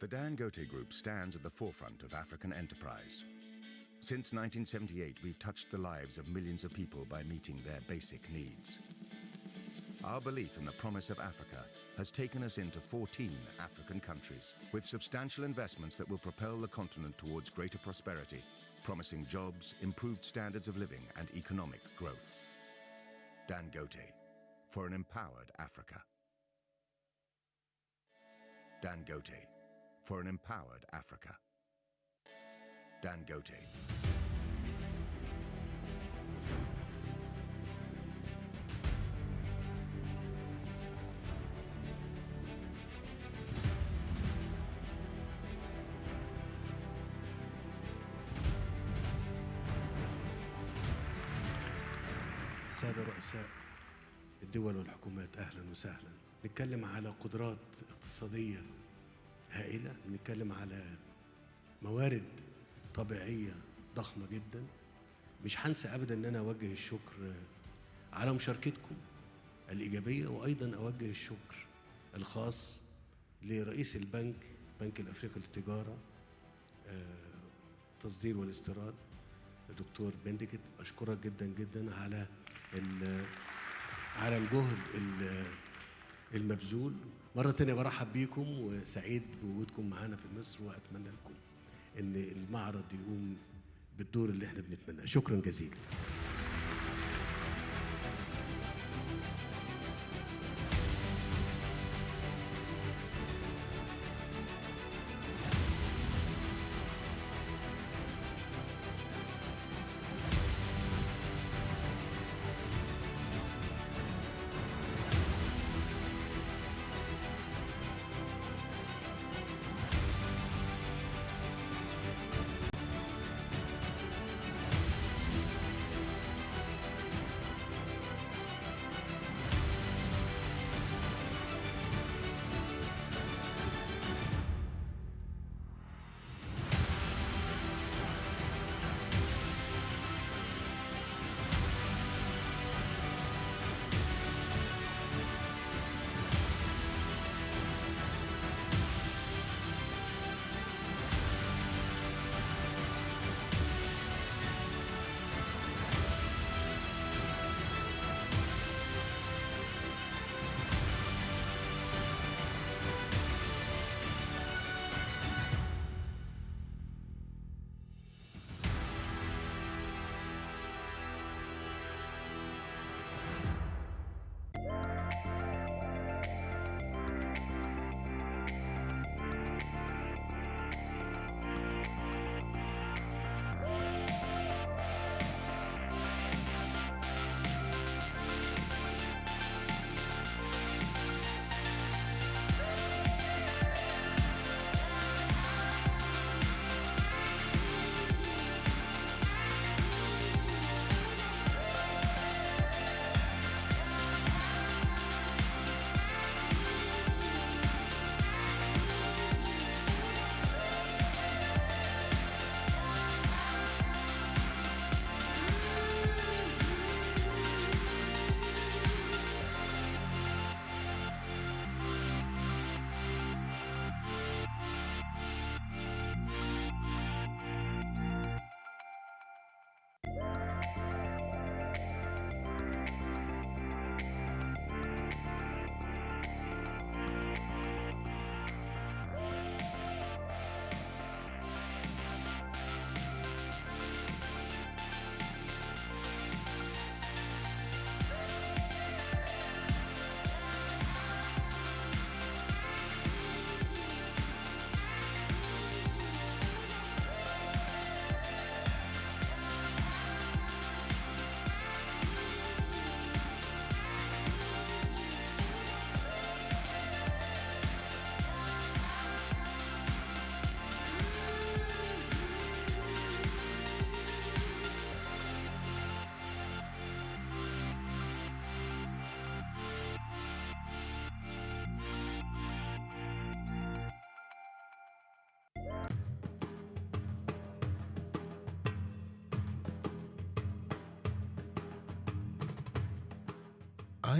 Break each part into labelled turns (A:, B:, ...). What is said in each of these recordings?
A: The Dangote Group stands at the forefront of African enterprise. Since 1978, we've touched the lives of millions of people by meeting their basic needs. Our belief in the promise of Africa has taken us into 14 African countries, with substantial investments that will propel the continent towards greater prosperity, promising jobs, improved standards of living, and economic growth. Dangote, for an empowered Africa. Dangote, for an empowered Africa. Dangote.
B: السادة رؤساء الدول والحكومات، أهلا وسهلا. نتكلم على قدرات اقتصادية هائلة، نتكلم على موارد طبيعية ضخمة جدا. مش هنسى أبدا أن أنا أوجه الشكر على مشاركتكم الإيجابية، وأيضا أوجه الشكر الخاص لرئيس البنك الأفريقي للتجارة التصدير والاستيراد الدكتور بندكت. أشكرك جدا جدا على الجهد المبذول. مرة تانية برحب بيكم وسعيد بوجودكم معانا في مصر، وأتمنى لكم إن المعرض يقوم بالدور اللي احنا بنتمناه. شكرا جزيلا.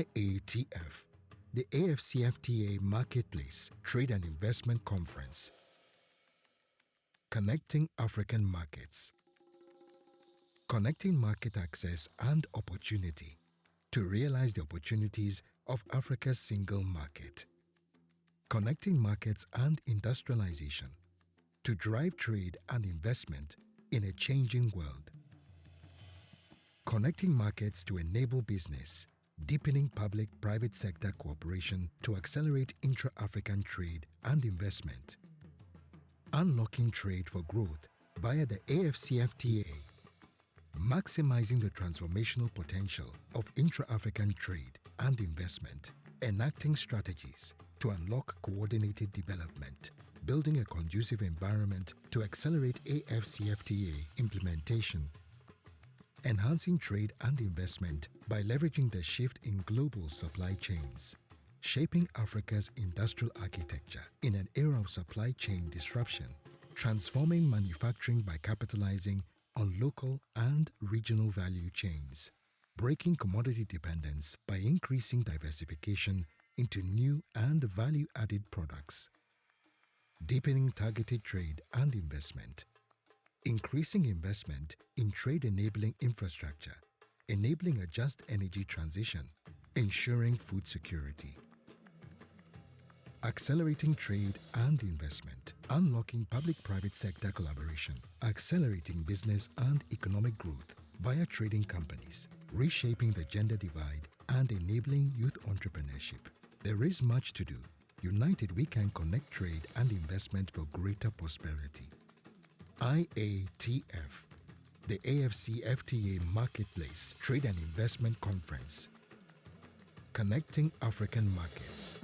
C: IATF, the AFCFTA Marketplace Trade and Investment Conference, Connecting African markets. Connecting market access and opportunity to realize the opportunities of Africa's single market. Connecting markets and industrialization to drive trade and investment in a changing world. Connecting markets to enable business, deepening public-private sector cooperation to accelerate intra-African trade and investment. Unlocking trade for growth via the AfCFTA, maximizing the transformational potential of intra-African trade and investment, enacting strategies to unlock coordinated development, building a conducive environment to accelerate AfCFTA implementation, enhancing trade and investment by leveraging the shift in global supply chains, shaping Africa's industrial architecture in an era of supply chain disruption, transforming manufacturing by capitalizing on local and regional value chains, breaking commodity dependence by increasing diversification into new and value-added products, deepening targeted trade and investment, increasing investment in trade-enabling infrastructure, enabling a just energy transition, ensuring food security, accelerating trade and investment, unlocking public-private sector collaboration, accelerating business and economic growth via trading companies, reshaping the gender divide, and enabling youth entrepreneurship. There is much to do. United, we can connect trade and investment for greater prosperity. IATF, the AfCFTA Marketplace Trade and Investment Conference. Connecting African markets.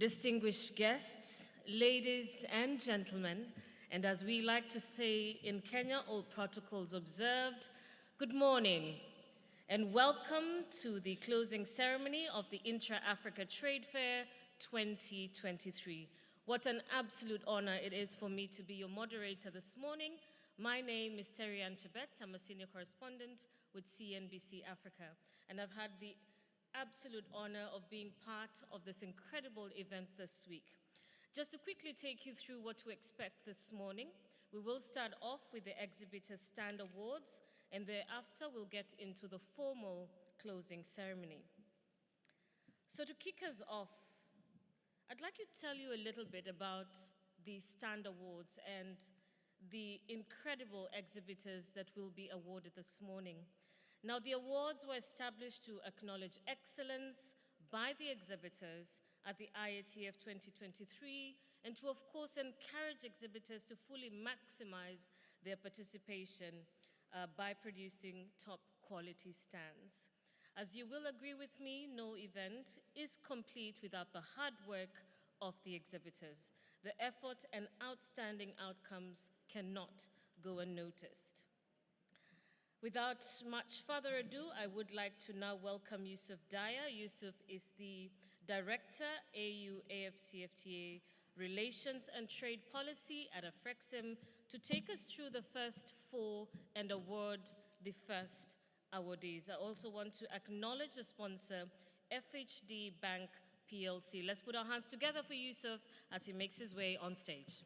D: distinguished guests, ladies and gentlemen, and as we like to say in Kenya, all protocols observed, good morning and welcome to the closing ceremony of the Intra-Africa Trade Fair 2023. What an absolute honor it is for me to be your moderator this morning. My name is Terry Ann Chebet. I'm a senior correspondent with CNBC Africa, and I've had the absolute honor of being part of this incredible event this week. Just to quickly take you through what to expect this morning, we will start off with the Exhibitor Stand Awards, and thereafter we'll get into the formal closing ceremony. So to kick us off, I'd like to tell you a little bit about the Stand Awards and the incredible exhibitors that will be awarded this morning. Now, the awards were established to acknowledge excellence by the exhibitors at the IATF 2023 and to, of course, encourage exhibitors to fully maximize their participation by producing top quality stands. As you will agree with me, no event is complete without the hard work of the exhibitors. The effort and outstanding outcomes cannot go unnoticed. Without much further ado, I would like to now welcome Yusuf Daya. Yusuf is the Director, AU-AFCFTA Relations and Trade Policy at Afrexim, to take us through the first four and award the first awardees. I also want to acknowledge the sponsor, FHD Bank PLC. Let's put our hands together for Yusuf as he makes his way on stage.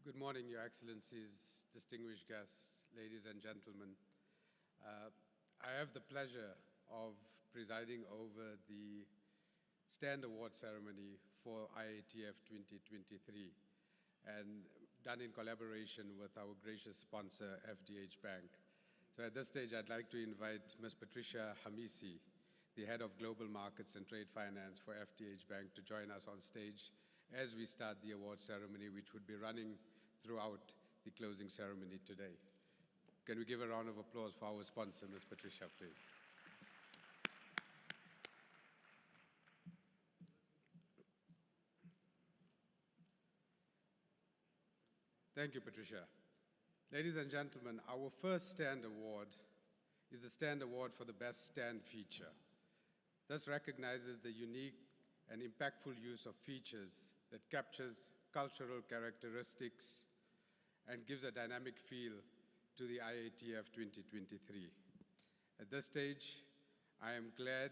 E: Good morning, Your Excellencies, distinguished guests, ladies and gentlemen. I have the pleasure of presiding over the Stand Award ceremony for IATF 2023, and done in collaboration with our gracious sponsor, FDH Bank. So at this stage, I'd like to invite Ms. Patricia Hamisi, the Head of Global Markets and Trade Finance for FDH Bank, to join us on stage as we start the award ceremony, which would be running throughout the closing ceremony today. Can we give a round of applause for our sponsor, Ms. Patricia, please? Thank you, Patricia. Ladies and gentlemen, our first Stand Award is the Stand Award for the Best Stand Feature. This recognizes the unique and impactful use of features that captures cultural characteristics and gives a dynamic feel to the IATF 2023. At this stage, I am glad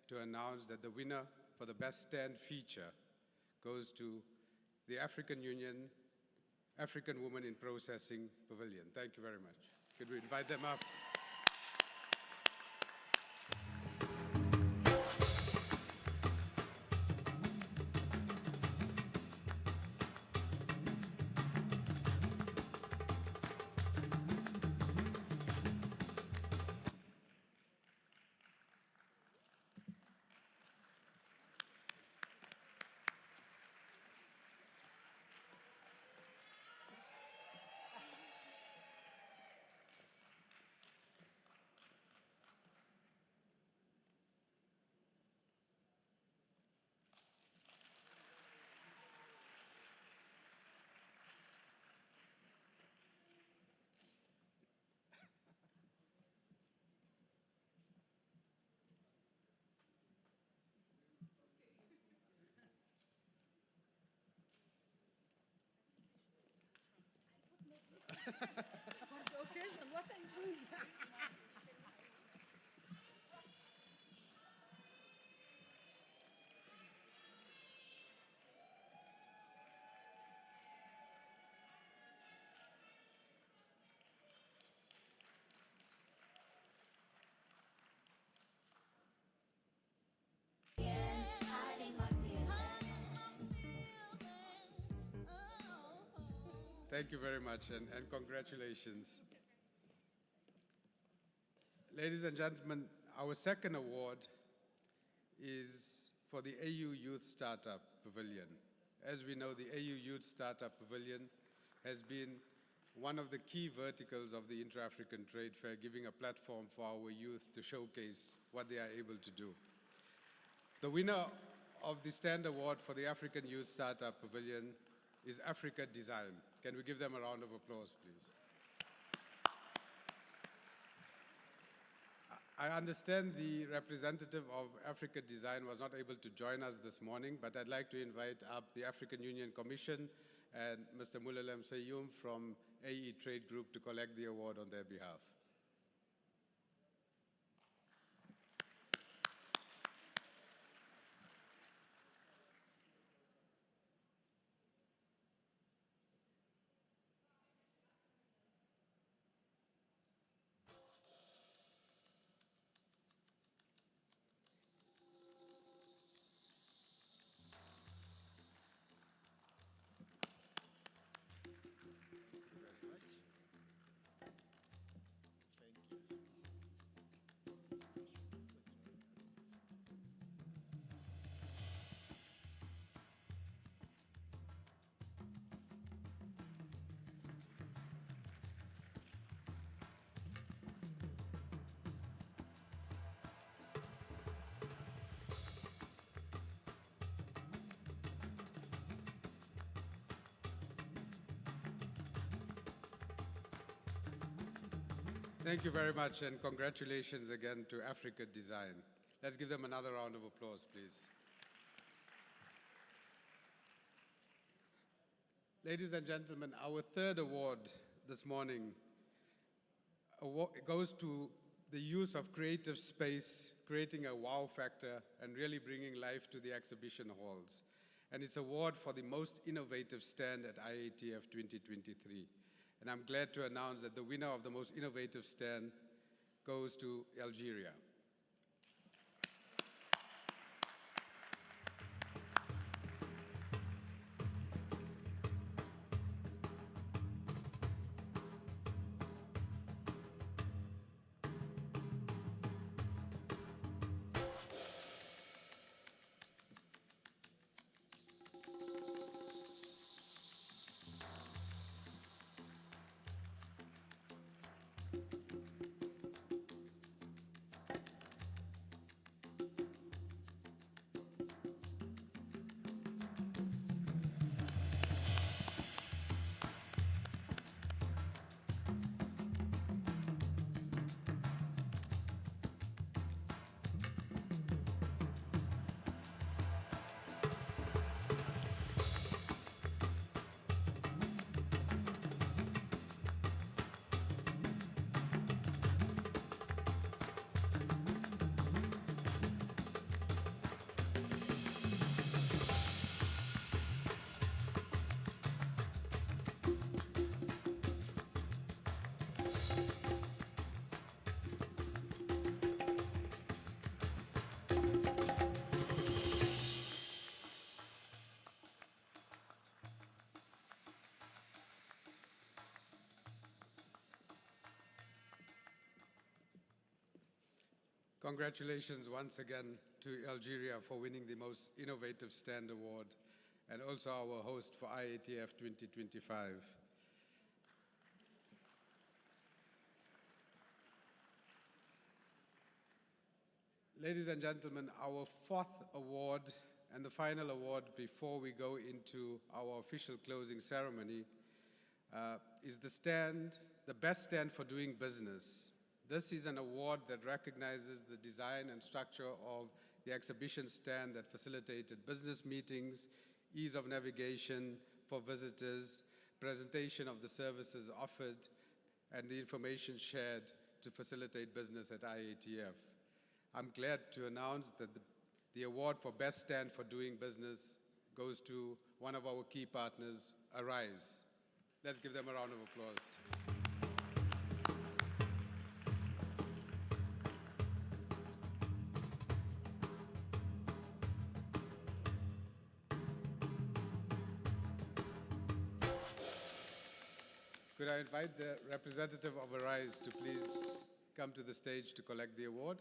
E: to announce that the winner for the Best Stand Feature goes to the African Union African Women in Processing Pavilion. Thank you very much. Could we invite them up?
F: For the occasion, what are you doing?
E: Thank you very much, and congratulations. Ladies and gentlemen, our second award is for the AU Youth Startup Pavilion. As we know, the AU Youth Startup Pavilion has been one of the key verticals of the Intra-African Trade Fair, giving a platform for our youth to showcase what they are able to do. The winner of the Stand Award for the African Youth Startup Pavilion is Africa Design. Can we give them a round of applause, please? I understand the representative of Africa Design was not able to join us this morning, but I'd like to invite up the African Union Commission and Mr. Mulelem Seyum from AE Trade Group to collect the award on their behalf. Thank you very much, and congratulations again to Africa Design. Let's give them another round of applause, please. Ladies and gentlemen, our third award this morning goes to the use of creative space, creating a wow factor, and really bringing life to the exhibition halls. And it's an award for the most innovative stand at IATF 2023. And I'm glad to announce that the winner of the most innovative stand goes to Algeria. Congratulations once again to Algeria for winning the Most Innovative Stand Award, and also our host for IATF 2025. Ladies and gentlemen, our fourth award and the final award before we go into our official closing ceremony is the Best Stand for Doing Business. This is an award that recognizes the design and structure of the exhibition stand that facilitated business meetings, ease of navigation for visitors, presentation of the services offered, and the information shared to facilitate business at IATF. I'm glad to announce that the award for Best Stand for Doing Business goes to one of our key partners, Arise. Let's give them a round of applause. Could I invite the representative of Arise to please come to the stage to collect the award?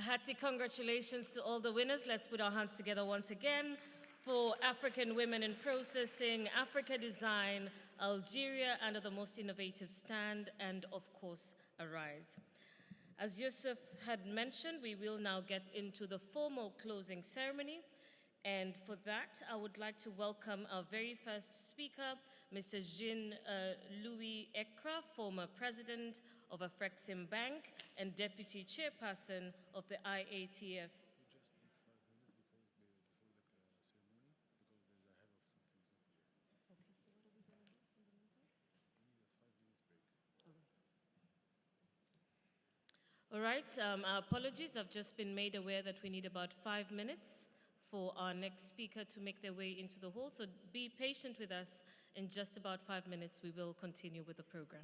D: hearty congratulations to all the winners. Let's put our hands together once again for African Women in Processing, Africa Design, Algeria Under the Most Innovative Stand, and of course, Arise. As Yusuf had mentioned, we will now get into the formal closing ceremony. And for that, I would like to welcome our very first speaker, Mr. Jean-Louis Ekra, former president of Afrexim Bank and deputy chairperson of the IATF. All right, our apologies. I've just been made aware that we need about 5 minutes for our next speaker to make their way into the hall. So be patient with us. In just about 5 minutes, we will continue with the program.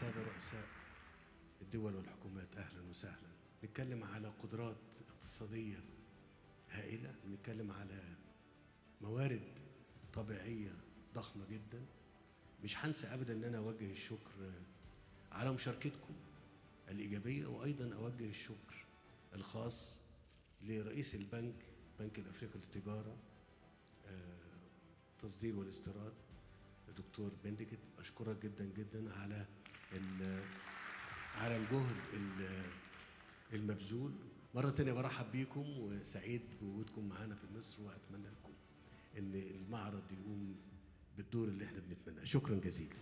B: السادة رؤساء الدول والحكومات، أهلا وسهلا. نتكلم على قدرات اقتصادية هائلة، نتكلم على موارد طبيعية ضخمة جدا. مش هنسى أبدا أن أنا أوجه الشكر على مشاركتكم الإيجابية، وأيضا أوجه الشكر الخاص لرئيس البنك الأفريقي للتجارة التصدير والاستيراد الدكتور بندكت. أشكرك جدا جدا على الجهد المبذول. مرة تانية برحب بيكم وسعيد بوجودكم معانا في مصر، وأتمنى لكم إن المعرض يقوم بالدور اللي احنا بنتمناه. شكرا جزيلا.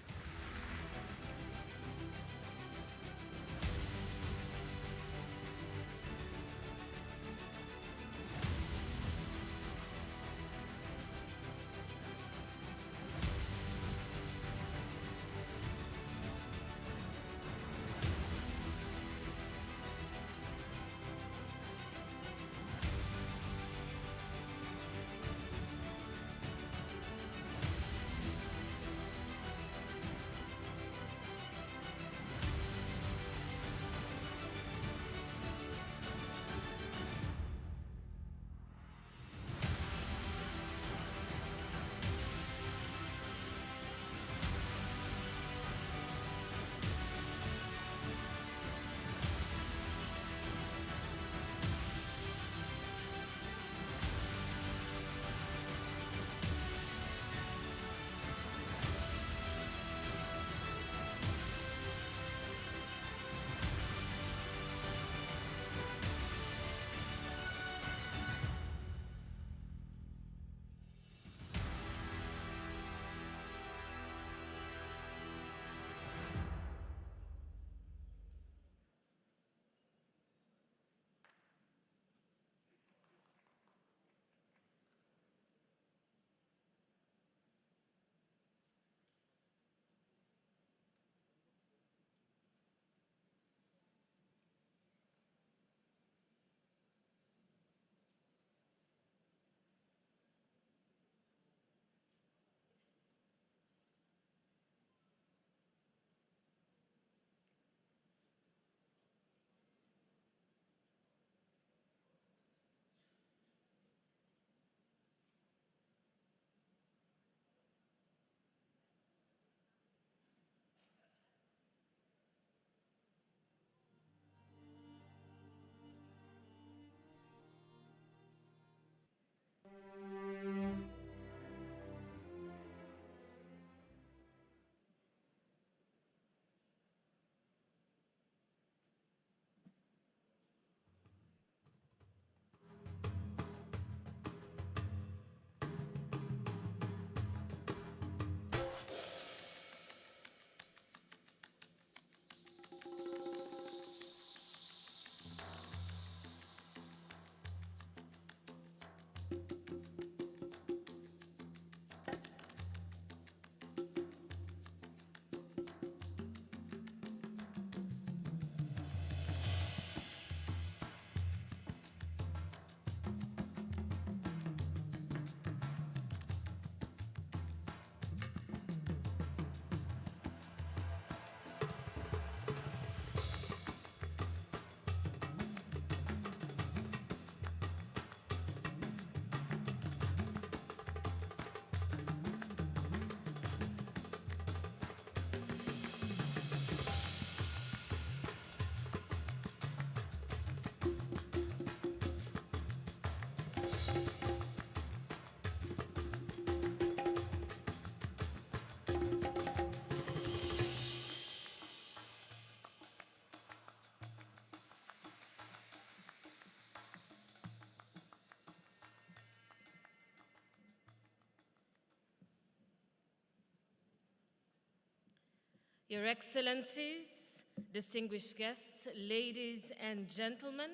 D: Your Excellencies, distinguished guests, ladies and gentlemen,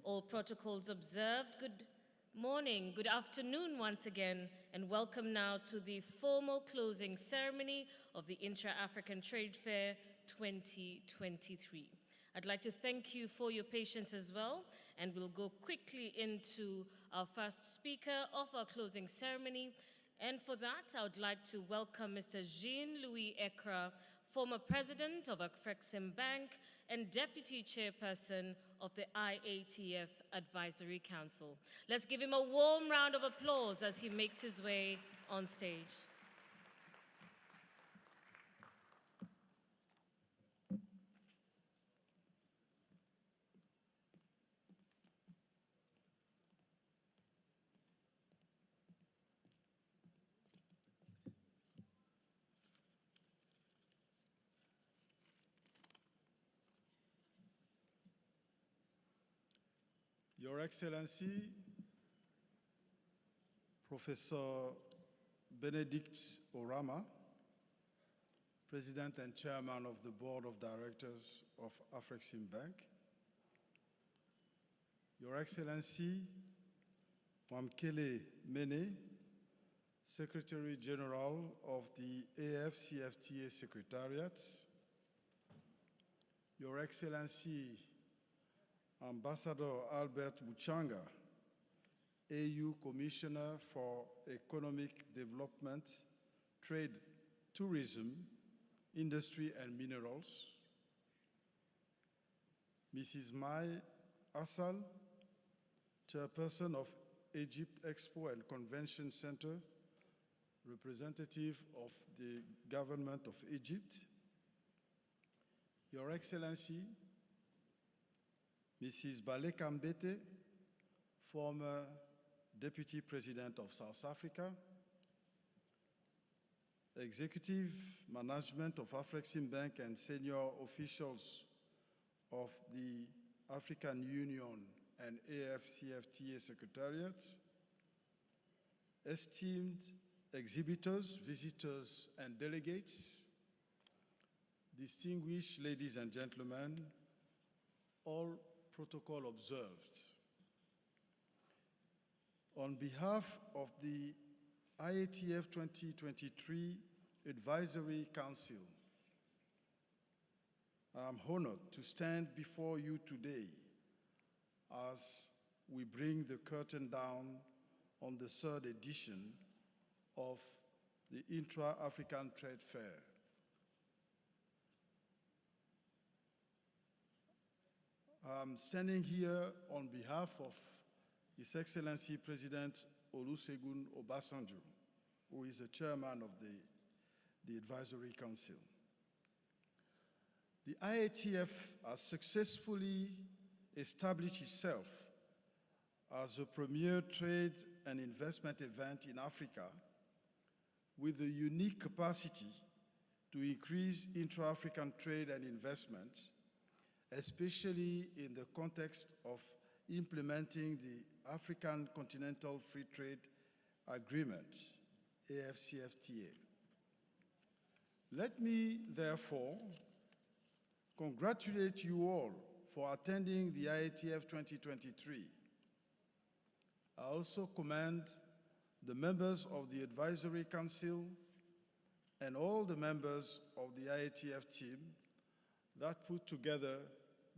D: all protocols observed, good morning, good afternoon once again, and welcome now to the formal closing ceremony of the Intra-African Trade Fair 2023. I'd like to thank you for your patience as well, and we'll go quickly into our first speaker of our closing ceremony. And for that, I would like to welcome Mr. Jean-Louis Ekra, former president of Afrexim Bank and deputy chairperson of the IATF Advisory Council. Let's give him a warm round of applause as he makes his way on stage.
G: Your Excellency, Professor Benedict Orama, President and Chairman of the Board of Directors of Afrexim Bank, Your Excellency, Wamkele Mene, Secretary General of the AFCFTA Secretariat, Your Excellency, Ambassador Albert Muchanga, AU Commissioner for Economic Development, Trade, Tourism, Industry and Minerals, Mrs. Mai Assal, Chairperson of Egypt Expo and Convention Center, representative of the Government of Egypt, Your Excellency, Mrs. Baleka Mbete, former Deputy President of South Africa, Executive Management of Afrexim Bank and senior officials of the African Union and AFCFTA Secretariat, esteemed exhibitors, visitors, and delegates, distinguished ladies and gentlemen, all protocol observed. On behalf of the IATF 2023 Advisory Council, I am honored to stand before you today as we bring the curtain down on the third edition of the Intra-African Trade Fair. I'm standing here on behalf of His Excellency President Olusegun Obasanjo, who is the chairman of the Advisory Council. The IATF has successfully established itself as a premier trade and investment event in Africa with a unique capacity to increase intra-African trade and investment, especially in the context of implementing the African Continental Free Trade Agreement, AFCFTA. Let me, therefore, congratulate you all for attending the IATF 2023. I also commend the members of the Advisory Council and all the members of the IATF team that put together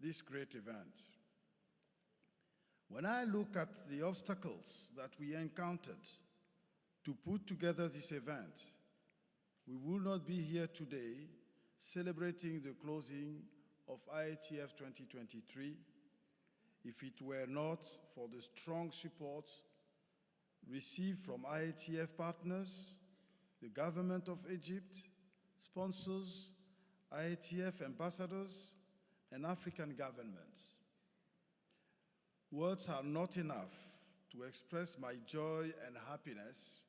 G: this great event. When I look at the obstacles that we encountered to put together this event, we will not be here today celebrating the closing of IATF 2023 if it were not for the strong support received from IATF partners, the government of Egypt, sponsors, IATF ambassadors, and African governments. Words are not enough to express my joy and happiness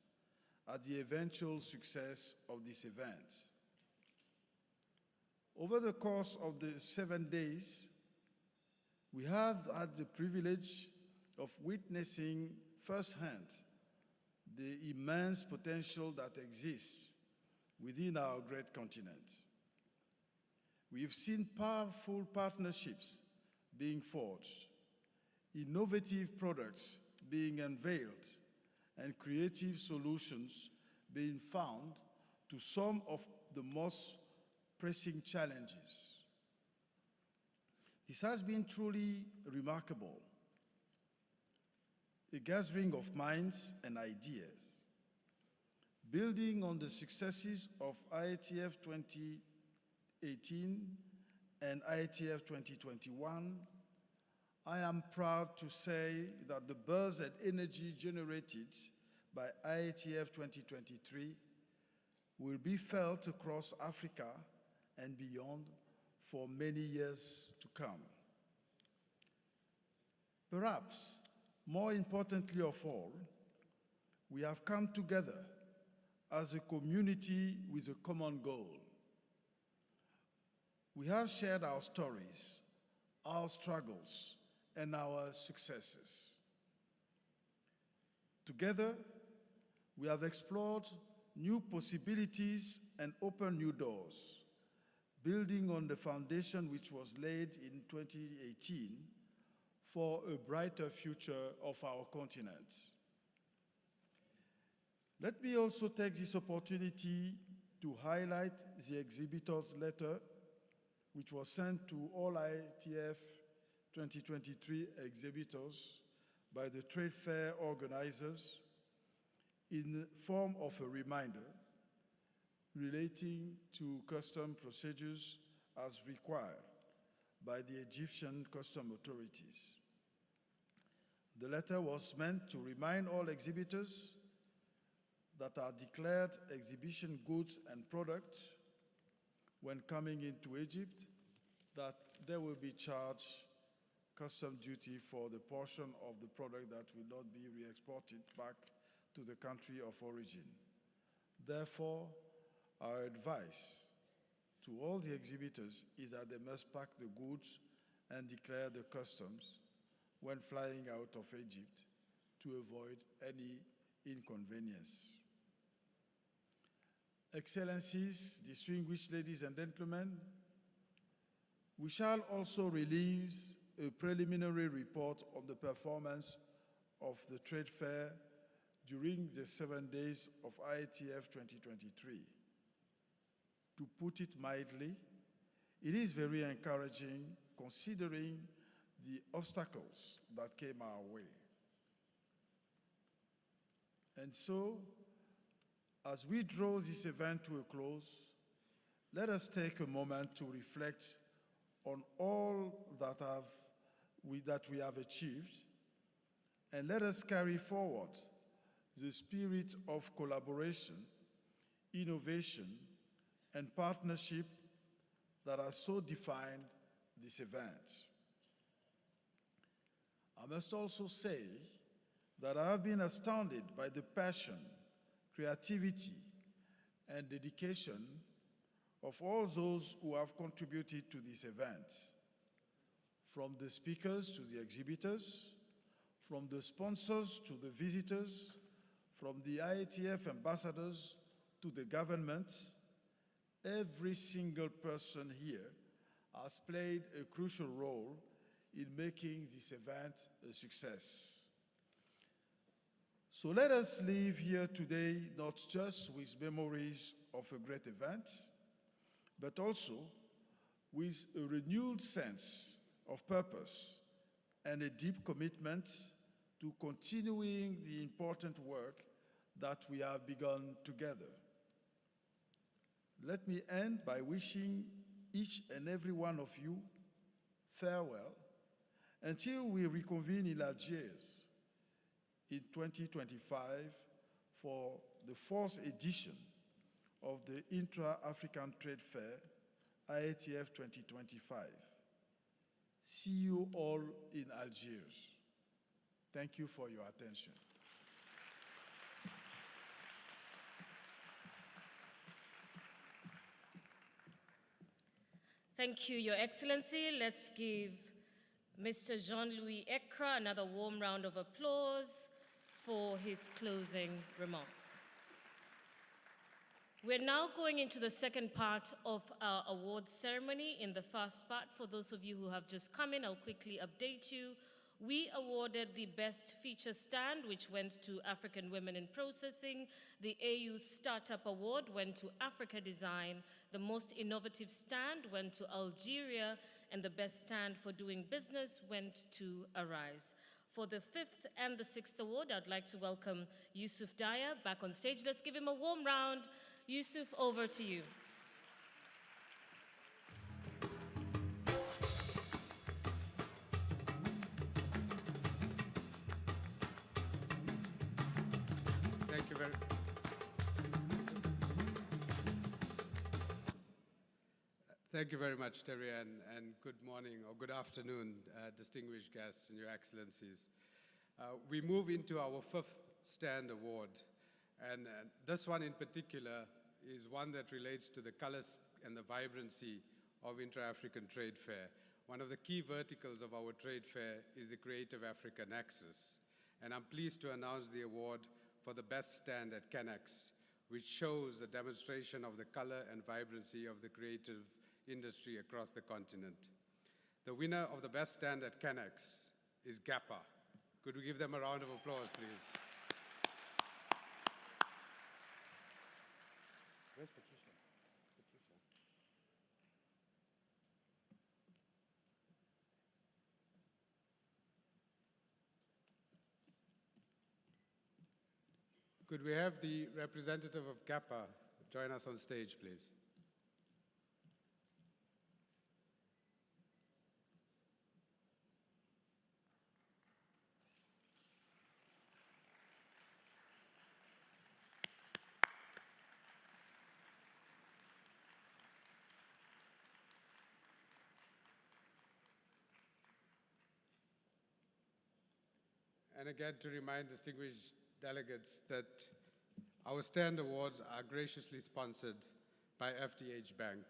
G: at the eventual success of this event. Over the course of the 7 days, we have had the privilege of witnessing firsthand the immense potential that exists within our great continent. We've seen powerful partnerships being forged, innovative products being unveiled, and creative solutions being found to some of the most pressing challenges. This has been truly remarkable, a gathering of minds and ideas, building on the successes of IATF 2023 2018 and IETF 2021, I am proud to say that the buzz and energy generated by IETF 2023 will be felt across Africa and beyond for many years to come. Perhaps more importantly of all, we have come together as a community with a common goal. We have shared our stories, our struggles, and our successes. Together, we have explored new possibilities and opened new doors, building on the foundation which was laid in 2018 for a brighter future of our continent. Let me also take this opportunity to highlight the exhibitor's letter, which was sent to all IETF 2023 exhibitors by the trade fair organizers in the form of a reminder relating to custom procedures as required by the Egyptian custom authorities. The letter was meant to remind all exhibitors that are declared exhibition goods and products when coming into Egypt that they will be charged custom duty for the portion of the product that will not be re-exported back to the country of origin. Therefore, our advice to all the exhibitors is that they must pack the goods and declare the customs when flying out of Egypt to avoid any inconvenience. Excellencies, distinguished ladies and gentlemen, we shall also release a preliminary report on the performance of the trade fair during the 7 days of IETF 2023. To put it mildly, it is very encouraging considering the obstacles that came our way. And so, as we draw this event to a close, let us take a moment to reflect on all that we have achieved, and let us carry forward the spirit of collaboration, innovation, and partnership that has so defined this event. I must also say that I have been astounded by the passion, creativity, and dedication of all those who have contributed to this event, from the speakers to the exhibitors, from the sponsors to the visitors, from the IETF ambassadors to the government. Every single person here has played a crucial role in making this event a success. So let us leave here today not just with memories of a great event, but also with a renewed sense of purpose and a deep commitment to continuing the important work that we have begun together. Let me end by wishing each and every one of you farewell until we reconvene in Algiers in 2025 for the 4th edition of the Intra-African Trade Fair, IETF 2025. See you all in Algiers. Thank you for your attention.
D: Thank you, Your Excellency. Let's give Mr. Jean-Louis Ekra another warm round of applause for his closing remarks. We're now going into the second part of our awards ceremony. In the first part, for those of you who have just come in, I'll quickly update you. We awarded the Best Feature Stand, which went to African Women in Processing. The AU Startup Award went to Africa Design. The Most Innovative Stand went to Algeria, and the Best Stand for Doing Business went to Arise. For the 5th and the 6th award, I'd like to welcome Yusuf Daya back on stage. Let's give him a warm round. Yusuf, over to you.
E: Thank you very much, Terry, and good morning or good afternoon, distinguished guests and your excellencies. We move into our fifth stand award, and this one in particular is one that relates to the colors and the vibrancy of Intra-African Trade Fair. One of the key verticals of our trade fair is the Creative Africa Nexus, and I'm pleased to announce the award for the best stand at CANEX, which shows a demonstration of the color and vibrancy of the creative industry across the continent. The winner of the best stand at CANEX is GAPA. Could we give them a round of applause, please? Where's Patricia? Could we have the representative of GAPA join us on stage, please? And again, to remind distinguished delegates that our stand awards are graciously sponsored by FDH Bank.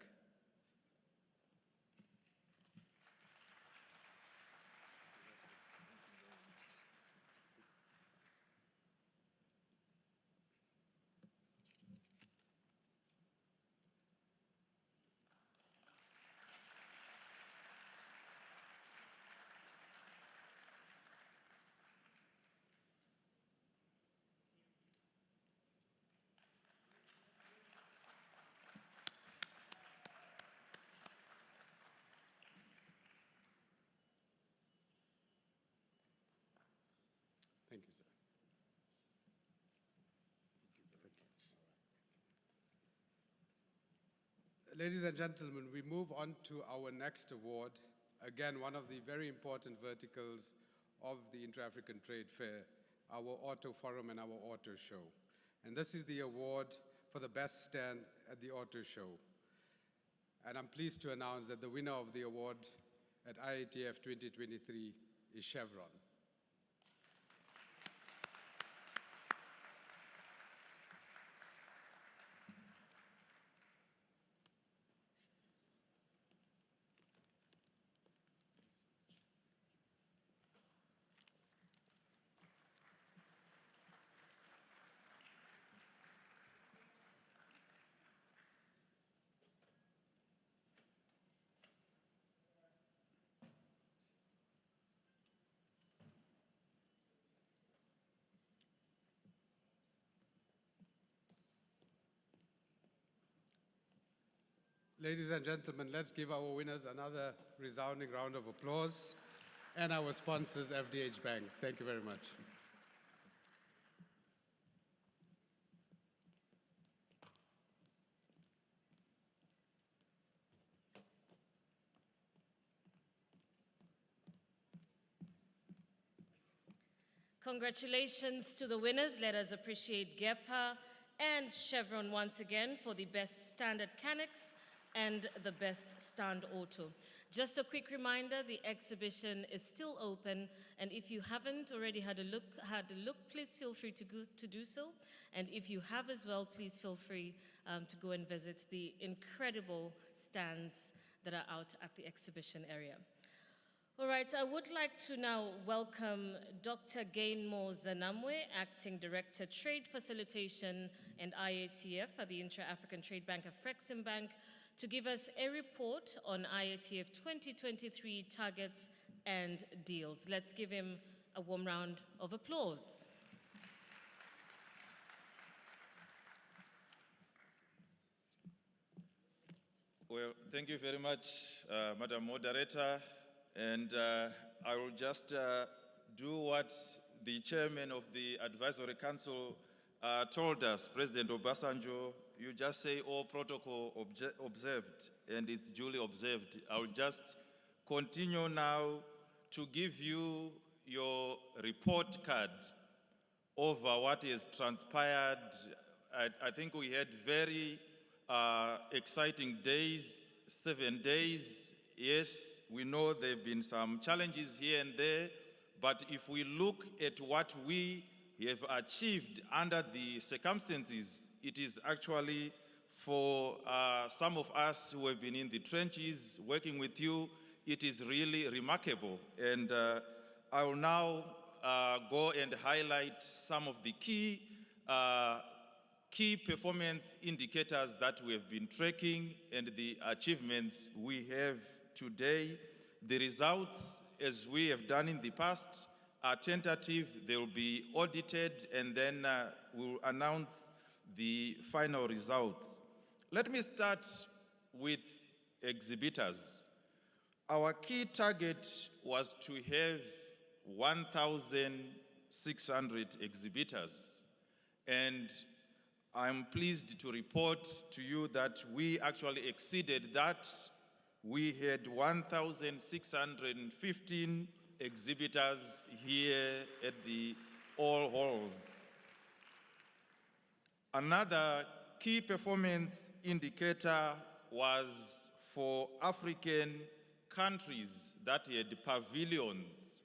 E: Thank you, sir. Ladies and gentlemen, we move on to our next award. Again, one of the very important verticals of the Intra-African Trade Fair, our Auto Forum and our Auto Show. And this is the award for the best stand at the Auto Show. And I'm pleased to announce that the winner of the award at IATF 2023 is Chevron. Ladies and gentlemen, let's give our winners another resounding round of applause, and our sponsors, FDH Bank. Thank you very much.
D: Congratulations to the winners. Let us appreciate GEPA and Chevron once again for the best stand at CANEX and the best stand auto. Just a quick reminder, the exhibition is still open, and if you haven't already had a look, please feel free to do so. And if you have as well, please feel free to go and visit the incredible stands that are out at the exhibition area. All right, I would like to now welcome Dr. Gainmore Zanamwe, Acting Director, Trade Facilitation and IATF at the Intra-African Trade Bank of Frexim Bank, to give us a report on IATF 2023 targets and deals. Let's give him a warm round of applause.
H: Well, thank you very much, Madam Moderator. And I will just do what the chairman of the Advisory Council told us, President Obasanjo. You just say all protocol observed, and it's duly observed. I will just continue now to give you your report card over what has transpired. I think we had very exciting days 7 days, yes, we know there have been some challenges here and there, but if we look at what we have achieved under the circumstances, it is actually for some of us who have been in the trenches working with you, it is really remarkable. And I will now go and highlight some of the key performance indicators that we have been tracking and the achievements we have today. The results, as we have done in the past, are tentative. They will be audited, and then we'll announce the final results. Let me start with exhibitors. Our key target was to have 1,600 exhibitors, and I'm pleased to report to you that we actually exceeded that. We had 1,615 exhibitors here at the all halls. Another key performance indicator was for African countries that had pavilions,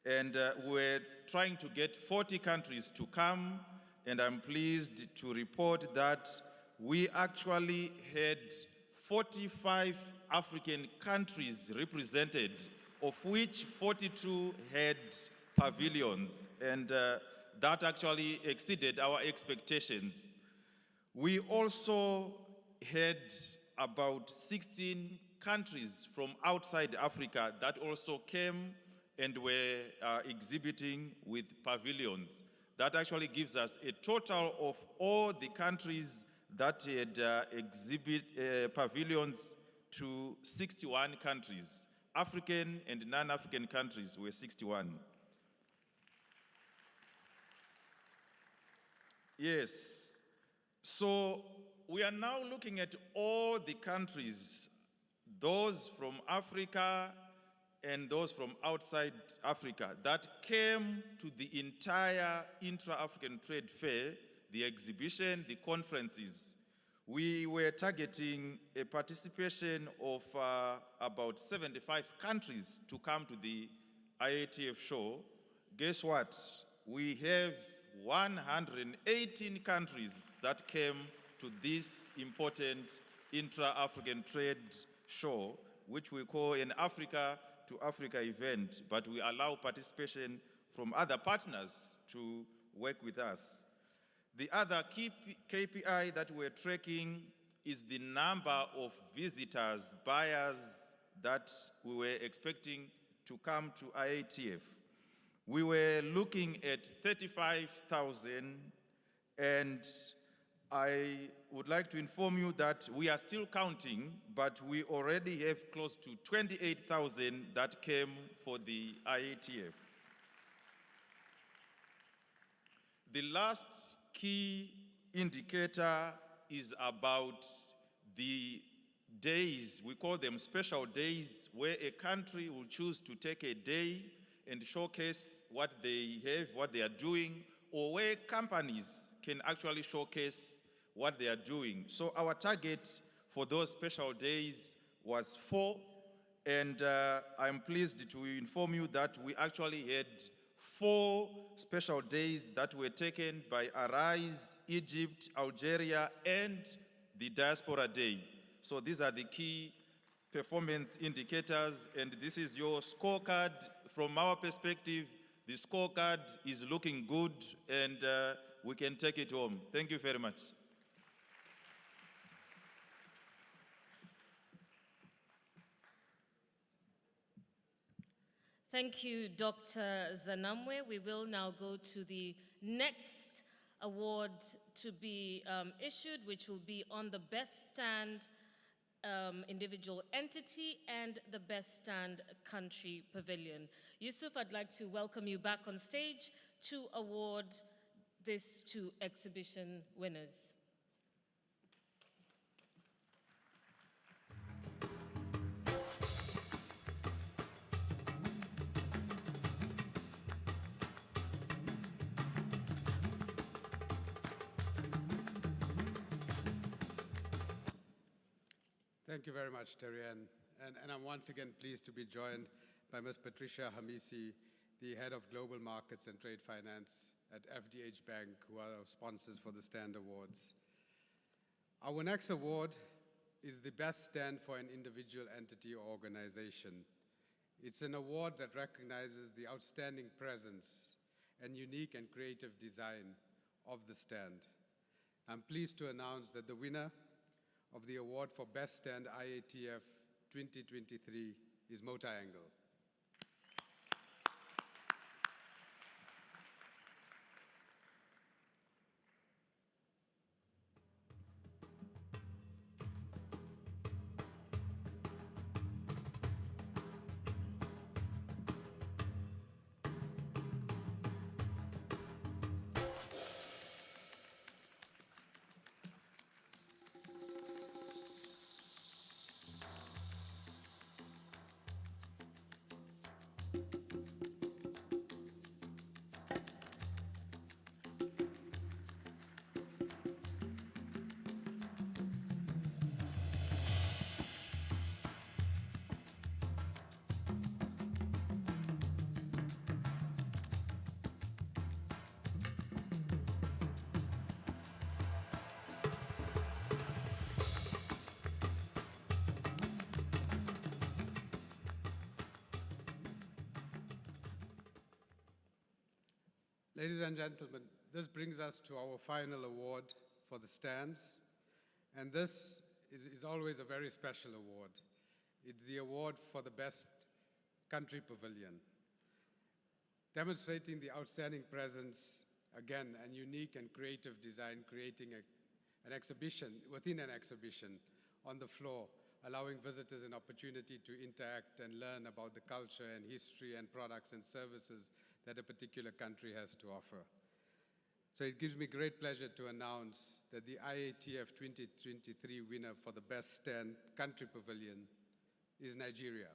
H: and we're trying to get 40 countries to come, and I'm pleased to report that we actually had 45 African countries represented, of which 42 had pavilions, and that actually exceeded our expectations. We also had about 16 countries from outside Africa that also came and were exhibiting with pavilions. That actually gives us a total of all the countries that had pavilions to 61 countries. African and non-African countries were 61. Yes, so we are now looking at all the countries, those from Africa and those from outside Africa, that came to the entire Intra-African Trade Fair, the exhibition, the conferences. We were targeting a participation of about 75 countries to come to the IATF show. Guess what? We have 118 countries that came to this important Intra-African Trade Show, which we call an Africa to Africa event, but we allow participation from other partners to work with us. The other key KPI that we're tracking is the number of visitors, buyers that we were expecting to come to IATF. We were looking at 35,000, and I would like to inform you that we are still counting, but we already have close to 28,000 that came for the IATF. The last key indicator is about the days. We call them special days, where a country will choose to take a day and showcase what they have, what they are doing, or where companies can actually showcase what they are doing. So our target for those special days was 4, and I'm pleased to inform you that we actually had 4 special days that were taken by Arise, Egypt, Algeria, and the Diaspora Day. So these are the key performance indicators, and this is your scorecard. From our perspective, the scorecard is looking good, and we can take it home. Thank you very much.
D: Thank you, Dr. Zanamwe. We will now go to the next award to be issued, which will be on the Best Stand individual entity and the Best Stand country pavilion. Yusuf, I'd like to welcome you back on stage to award these 2 exhibition winners.
E: Thank you very much, Terry-Ann. And I'm once again pleased to be joined by Ms. Patricia Hamisi, the Head of Global Markets and Trade Finance at FDH Bank, who are our sponsors for the STAND Awards. Our next award is the best stand for an individual, entity, or organization. It's an award that recognizes the outstanding presence and unique and creative design of the stand. I'm pleased to announce that the winner of the award for Best Stand IATF 2023 is Motor Angle. Ladies and gentlemen, this brings us to our final award for the stands. And this is always a very special award. It's the award for the best country pavilion, demonstrating the outstanding presence, again, and unique and creative design, creating an exhibition within an exhibition on the floor, allowing visitors an opportunity to interact and learn about the culture and history and products and services that a particular country has to offer. So it gives me great pleasure to announce that the IATF 2023 winner for the Best Stand Country Pavilion is Nigeria.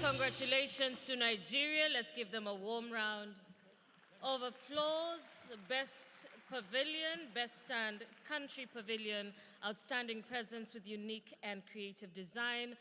D: Congratulations to Nigeria. Let's give them a warm round of applause. Best Pavilion, Best Stand Country Pavilion, outstanding presence with unique and creative design.